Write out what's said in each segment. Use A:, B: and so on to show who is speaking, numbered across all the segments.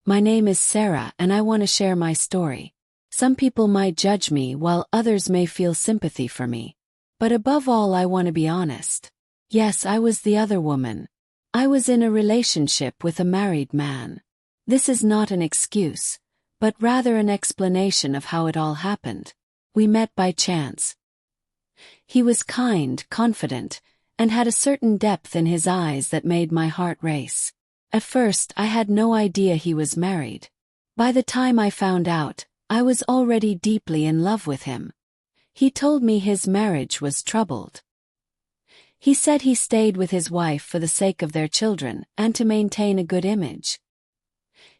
A: My name is Sarah and I want to share my story. Some people might judge me while others may feel sympathy for me. But above all, I want to be honest. Yes, I was the other woman. I was in a relationship with a married man. This is not an excuse, but rather an explanation of how it all happened. We met by chance. He was kind, confident, and had a certain depth in his eyes that made my heart race. At first, I had no idea he was married. By the time I found out, I was already deeply in love with him. He told me his marriage was troubled. He said he stayed with his wife for the sake of their children and to maintain a good image.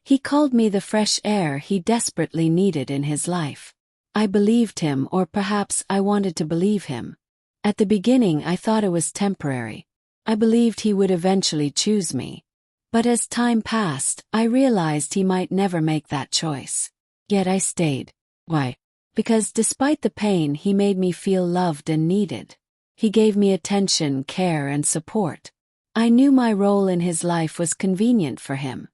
A: He called me the fresh air he desperately needed in his life. I believed him, or perhaps I wanted to believe him. At the beginning, I thought it was temporary. I believed he would eventually choose me. But as time passed, I realized he might never make that choice. Yet I stayed. Why? Because despite the pain, he made me feel loved and needed. He gave me attention, care, and support. I knew my role in his life was convenient for him.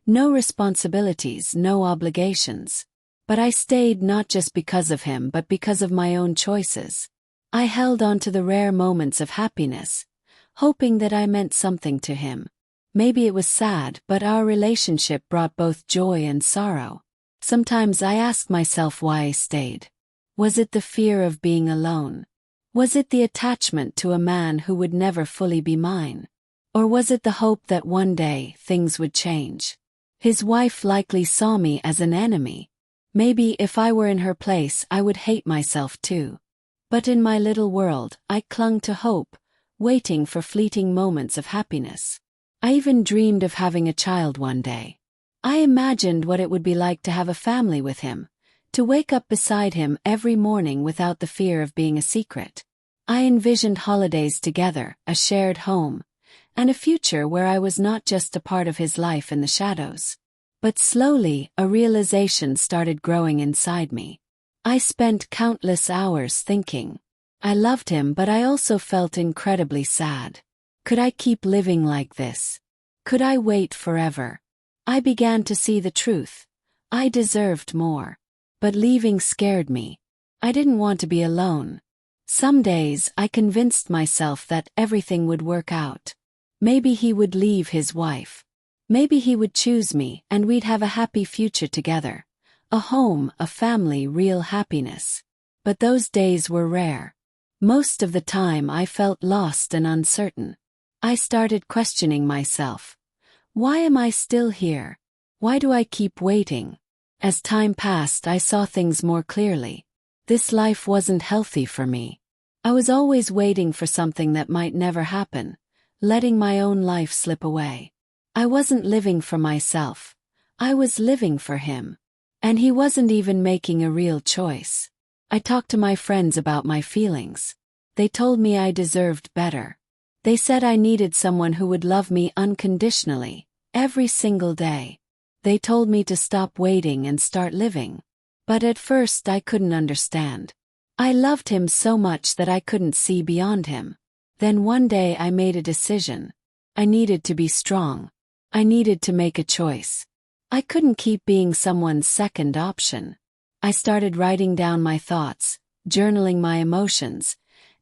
A: No responsibilities, no obligations. But I stayed not just because of him but because of my own choices. I held on to the rare moments of happiness, hoping that I meant something to him. Maybe it was sad, but our relationship brought both joy and sorrow. Sometimes I ask myself why I stayed. Was it the fear of being alone? Was it the attachment to a man who would never fully be mine? Or was it the hope that one day things would change? His wife likely saw me as an enemy. Maybe if I were in her place, I would hate myself too. But in my little world, I clung to hope, waiting for fleeting moments of happiness. I even dreamed of having a child one day. I imagined what it would be like to have a family with him, to wake up beside him every morning without the fear of being a secret. I envisioned holidays together, a shared home, and a future where I was not just a part of his life in the shadows. But slowly, a realization started growing inside me. I spent countless hours thinking. I loved him, but I also felt incredibly sad. Could I keep living like this? Could I wait forever? I began to see the truth. I deserved more. But leaving scared me. I didn't want to be alone. Some days, I convinced myself that everything would work out. Maybe he would leave his wife. Maybe he would choose me and we'd have a happy future together. A home, a family, real happiness. But those days were rare. Most of the time I felt lost and uncertain. I started questioning myself. Why am I still here? Why do I keep waiting? As time passed, I saw things more clearly. This life wasn't healthy for me. I was always waiting for something that might never happen, letting my own life slip away. I wasn't living for myself. I was living for him. And he wasn't even making a real choice. I talked to my friends about my feelings. They told me I deserved better. They said I needed someone who would love me unconditionally, every single day. They told me to stop waiting and start living. But at first I couldn't understand. I loved him so much that I couldn't see beyond him. Then one day I made a decision. I needed to be strong. I needed to make a choice. I couldn't keep being someone's second option. I started writing down my thoughts, journaling my emotions,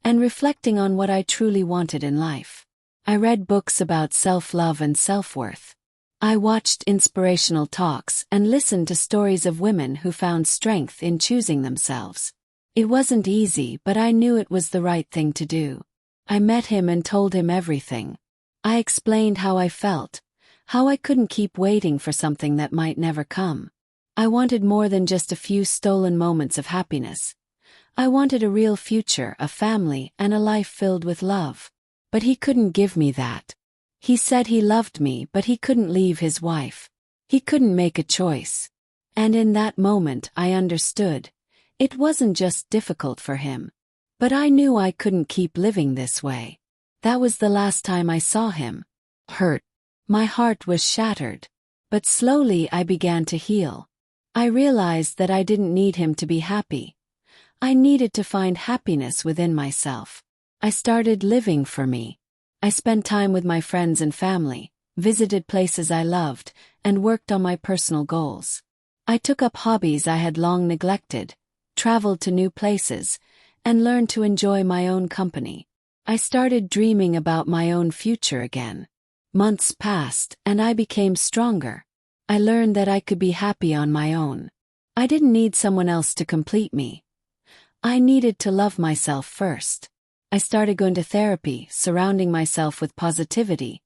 A: and reflecting on what I truly wanted in life. I read books about self-love and self-worth. I watched inspirational talks and listened to stories of women who found strength in choosing themselves. It wasn't easy, but I knew it was the right thing to do. I met him and told him everything. I explained how I felt, how I couldn't keep waiting for something that might never come. I wanted more than just a few stolen moments of happiness. I wanted a real future, a family, and a life filled with love. But he couldn't give me that. He said he loved me, but he couldn't leave his wife. He couldn't make a choice. And in that moment I understood. It wasn't just difficult for him. But I knew I couldn't keep living this way. That was the last time I saw him. Hurt. My heart was shattered. But slowly I began to heal. I realized that I didn't need him to be happy. I needed to find happiness within myself. I started living for me. I spent time with my friends and family, visited places I loved, and worked on my personal goals. I took up hobbies I had long neglected, traveled to new places, and learned to enjoy my own company. I started dreaming about my own future again. Months passed, and I became stronger. I learned that I could be happy on my own. I didn't need someone else to complete me. I needed to love myself first. I started going to therapy, surrounding myself with positivity,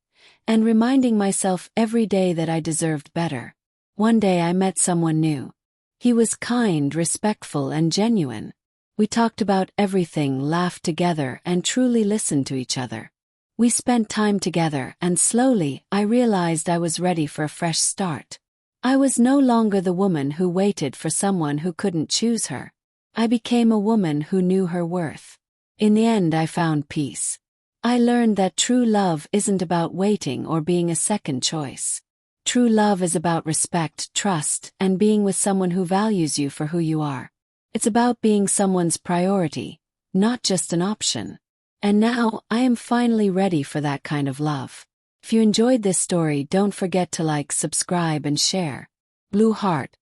A: and reminding myself every day that I deserved better. One day I met someone new. He was kind, respectful, and genuine. We talked about everything, laughed together, and truly listened to each other. We spent time together, and slowly, I realized I was ready for a fresh start. I was no longer the woman who waited for someone who couldn't choose her. I became a woman who knew her worth. In the end, I found peace. I learned that true love isn't about waiting or being a second choice. True love is about respect, trust, and being with someone who values you for who you are. It's about being someone's priority, not just an option. And now, I am finally ready for that kind of love. If you enjoyed this story, don't forget to like, subscribe, and share. Blue Heart.